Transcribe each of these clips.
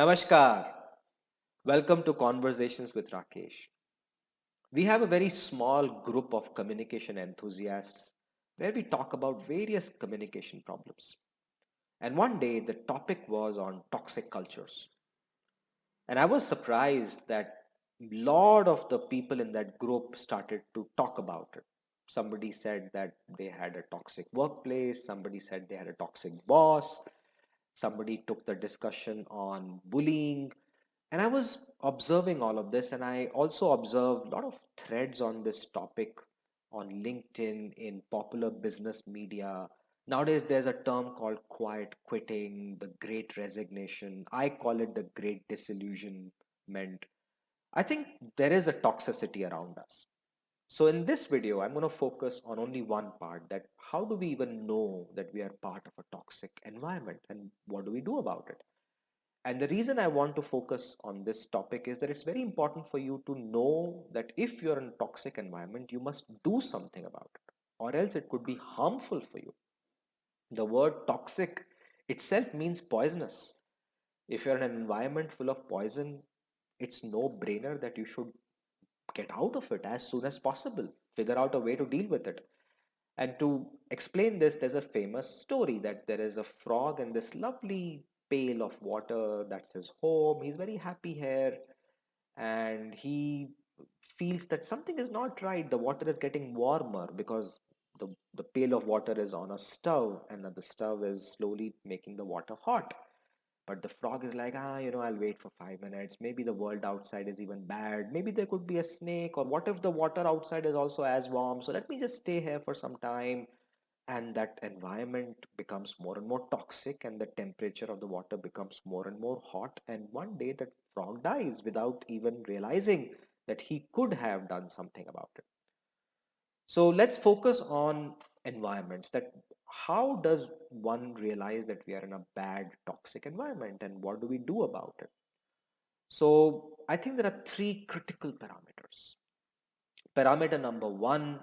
Namaskar. Welcome to Conversations with Rakesh. We have a very small group of communication enthusiasts where we talk about various communication problems. And one day the topic was on toxic cultures. And I was surprised that a lot of the people in that group started to talk about it. Somebody said that they had a toxic workplace, somebody said they had a toxic boss, somebody took the discussion on bullying. And I was observing all of this, and I also observed a lot of threads on this topic on LinkedIn, in popular business media. Nowadays, there's a term called quiet quitting, the great resignation. I call it the great disillusionment. I think there is a toxicity around us. So, in this video, I'm going to focus on only one part, that how do we even know that we are part of a toxic environment and what do we do about it? And the reason I want to focus on this topic is that it's very important for you to know that if you're in a toxic environment, you must do something about it, or else it could be harmful for you. The word toxic itself means poisonous. If you're in an environment full of poison, it's no brainer that you should get out of it as soon as possible, figure out a way to deal with it. And to explain this, there's a famous story that there is a frog in this lovely pail of water. That's his home. He's very happy here. And he feels that something is not right. The water is getting warmer because the pail of water is on a stove, and the stove is slowly making the water hot. But the frog is like, I'll wait for 5 minutes. Maybe the world outside is even bad. Maybe there could be a snake. Or what if the water outside is also as warm? So let me just stay here for some time. And that environment becomes more and more toxic, and the temperature of the water becomes more and more hot. And one day that frog dies without even realizing that he could have done something about it. So let's focus on environments, that how does one realize that we are in a bad toxic environment and what do we do about it? So I think there are three critical parameters. Parameter number one,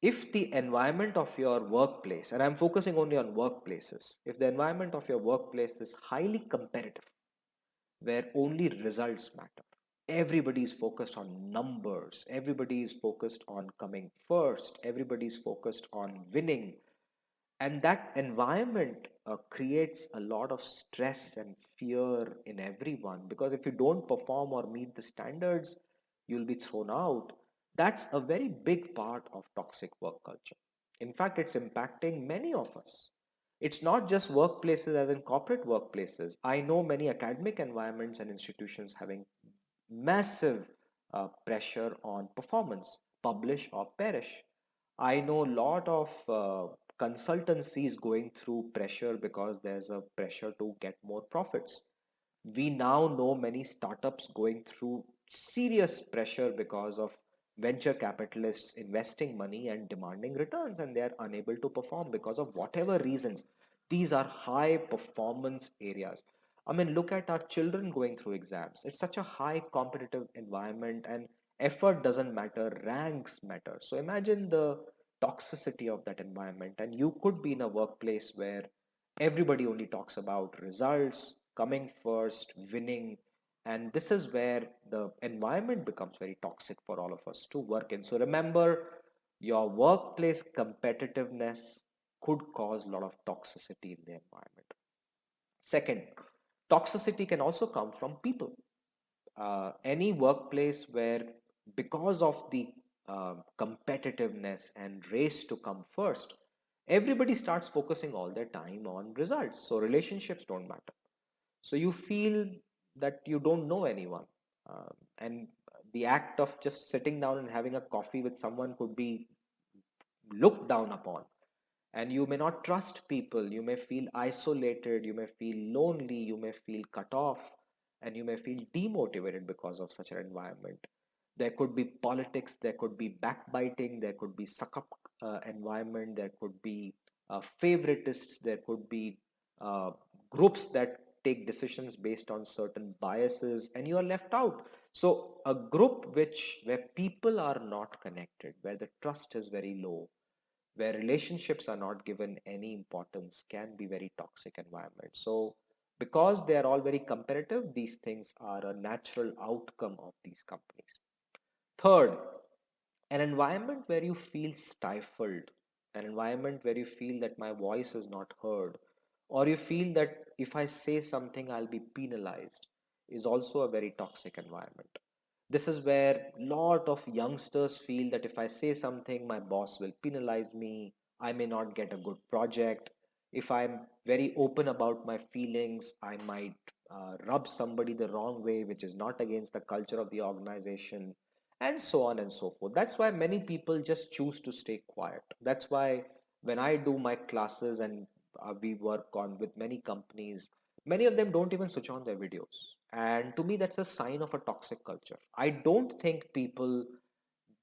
if the environment of your workplace, and I'm focusing only on workplaces, if the environment of your workplace is highly competitive, where only results matter, everybody is focused on numbers, everybody is focused on coming first, everybody is focused on winning, and that environment creates a lot of stress and fear in everyone, because if you don't perform or meet the standards, you'll be thrown out. That's a very big part of toxic work culture. In fact, it's impacting many of us. It's not just workplaces, as in corporate workplaces. I know many academic environments and institutions having massive pressure on performance, publish or perish. I know a lot of consultancies going through pressure because there's a pressure to get more profits. We now know many startups going through serious pressure because of venture capitalists investing money and demanding returns, and they are unable to perform because of whatever reasons. These are high performance areas. I mean, look at our children going through exams. It's such a high competitive environment, and effort doesn't matter, ranks matter. So imagine the toxicity of that environment, and you could be in a workplace where everybody only talks about results, coming first, winning. And this is where the environment becomes very toxic for all of us to work in. So remember, your workplace competitiveness could cause a lot of toxicity in the environment. Second, toxicity can also come from people. Any workplace where, because of the competitiveness and race to come first, everybody starts focusing all their time on results. So relationships don't matter. So you feel that you don't know anyone. And the act of just sitting down and having a coffee with someone could be looked down upon, and you may not trust people, you may feel isolated, you may feel lonely, you may feel cut off, and you may feel demotivated because of such an environment. There could be politics, there could be backbiting, there could be suck up environment, there could be favoritists, there could be uh, groups that take decisions based on certain biases, and you are left out. So a group where people are not connected, where the trust is very low, where relationships are not given any importance, can be very toxic environment. So Because they are all very competitive, these things are a natural outcome of these companies. Third, an environment where you feel stifled, an environment where you feel that my voice is not heard, or you feel that if I say something, I'll be penalized, is also a very toxic environment. This is where a lot of youngsters feel that if I say something, my boss will penalize me, I may not get a good project. If I'm very open about my feelings, I might rub somebody the wrong way, which is not against the culture of the organization, and so on and so forth. That's why many people just choose to stay quiet. That's why when I do my classes and we work on with many companies, many of them don't even switch on their videos. And to me, that's a sign of a toxic culture. I don't think people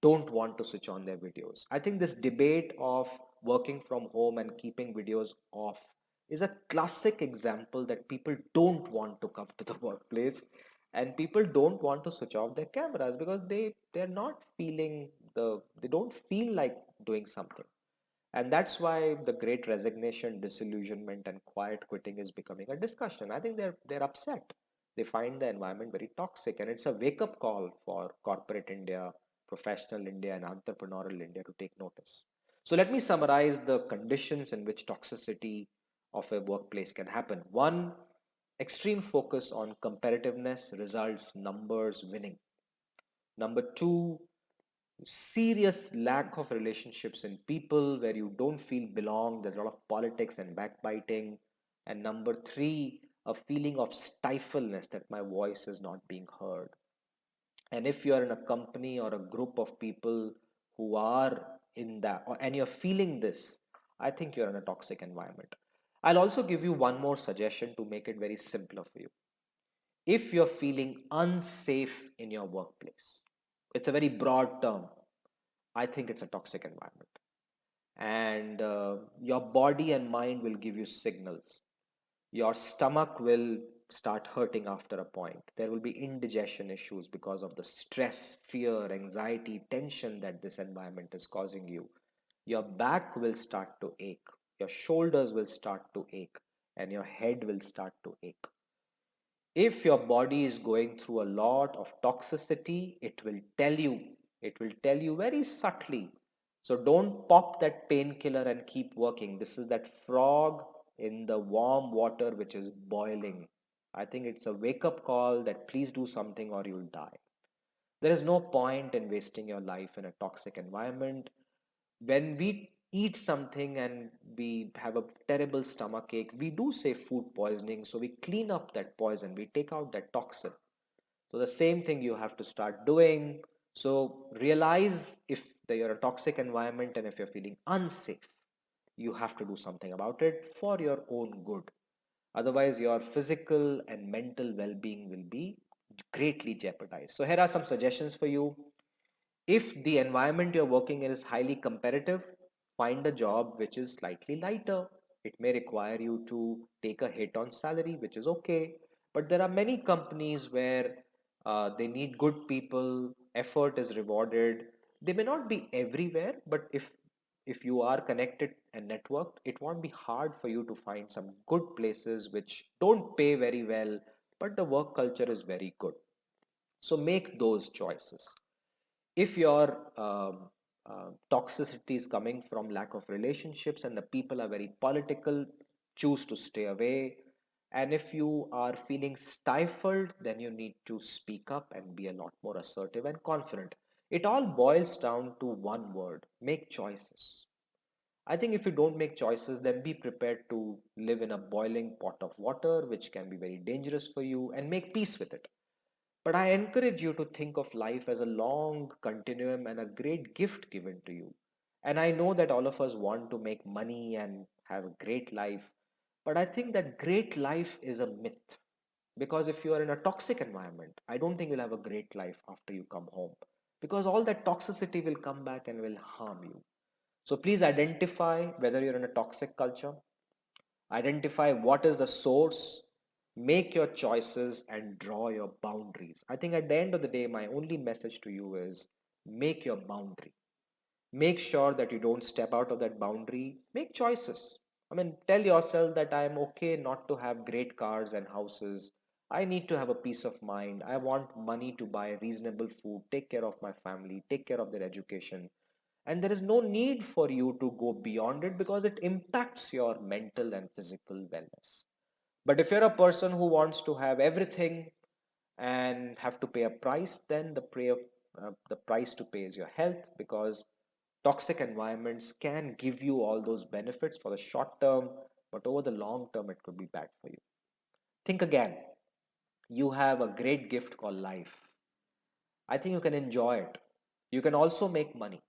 don't want to switch on their videos. I think this debate of working from home and keeping videos off is a classic example that people don't want to come to the workplace, and people don't want to switch off their cameras because they're not feeling they don't feel like doing something. And that's why the great resignation, disillusionment, and quiet quitting is becoming a discussion. I think they're upset. They find the environment very toxic, and it's a wake-up call for corporate India, professional India, and entrepreneurial India to take notice. So let me summarize the conditions in which toxicity of a workplace can happen. One, extreme focus on competitiveness, results, numbers, winning. Number two, serious lack of relationships in people where you don't feel belong. There's a lot of politics and backbiting. And number three, a feeling of stifleness that my voice is not being heard. And if you are in a company or a group of people who are in that, and you're feeling this, I think you're in a toxic environment. I'll also give you one more suggestion to make it very simpler for you. If you're feeling unsafe in your workplace, it's a very broad term. I think it's a toxic environment. And your body and mind will give you signals. Your stomach will start hurting after a point. There will be indigestion issues because of the stress, fear, anxiety, tension that this environment is causing you. Your back will start to ache. Your shoulders will start to ache. And your head will start to ache. If your body is going through a lot of toxicity, it will tell you very subtly. So don't pop that painkiller and keep working. This is that frog in the warm water which is boiling. I think it's a wake up call that please do something or you'll die. There is no point in wasting your life in a toxic environment. When we eat something and we have a terrible stomach ache, we do say food poisoning. So we clean up that poison, we take out that toxin. So the same thing you have to start doing. So realize if you're a toxic environment and if you're feeling unsafe, you have to do something about it for your own good. Otherwise, your physical and mental well being will be greatly jeopardized. So, here are some suggestions for you. If the environment you're working in is highly competitive, find a job which is slightly lighter. It may require you to take a hit on salary, which is okay. But there are many companies where they need good people, effort is rewarded. They may not be everywhere, but if you are connected and networked, it won't be hard for you to find some good places which don't pay very well, but the work culture is very good. So make those choices. If your toxicity is coming from lack of relationships and the people are very political, choose to stay away. And if you are feeling stifled, then you need to speak up and be a lot more assertive and confident. It all boils down to one word: make choices. I think if you don't make choices, then be prepared to live in a boiling pot of water, which can be very dangerous for you, and make peace with it. But I encourage you to think of life as a long continuum and a great gift given to you. And I know that all of us want to make money and have a great life, but I think that great life is a myth. Because if you are in a toxic environment, I don't think you'll have a great life after you come home. Because all that toxicity will come back and will harm you. So please identify whether you're in a toxic culture. Identify what is the source, make your choices, and draw your boundaries. I think at the end of the day, my only message to you is make your boundary. Make sure that you don't step out of that boundary. Make choices. I mean, tell yourself that I am okay not to have great cars and houses. I need to have a peace of mind. I want money to buy reasonable food, take care of my family, take care of their education. And there is no need for you to go beyond it because it impacts your mental and physical wellness. But if you're a person who wants to have everything and have to pay a price, then the price to pay is your health, because toxic environments can give you all those benefits for the short term, but over the long term, it could be bad for you. Think again. You have a great gift called life. I think you can enjoy it. You can also make money,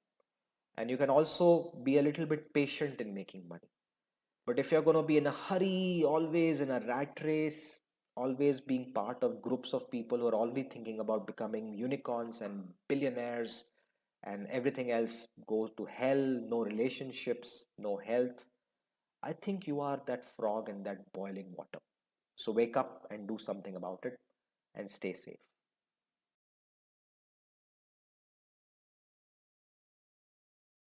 and you can also be a little bit patient in making money. But if you're going to be in a hurry, always in a rat race, always being part of groups of people who are already thinking about becoming unicorns and billionaires, and everything else goes to hell, no relationships, no health, I think you are that frog in that boiling water. So wake up and do something about it and stay safe.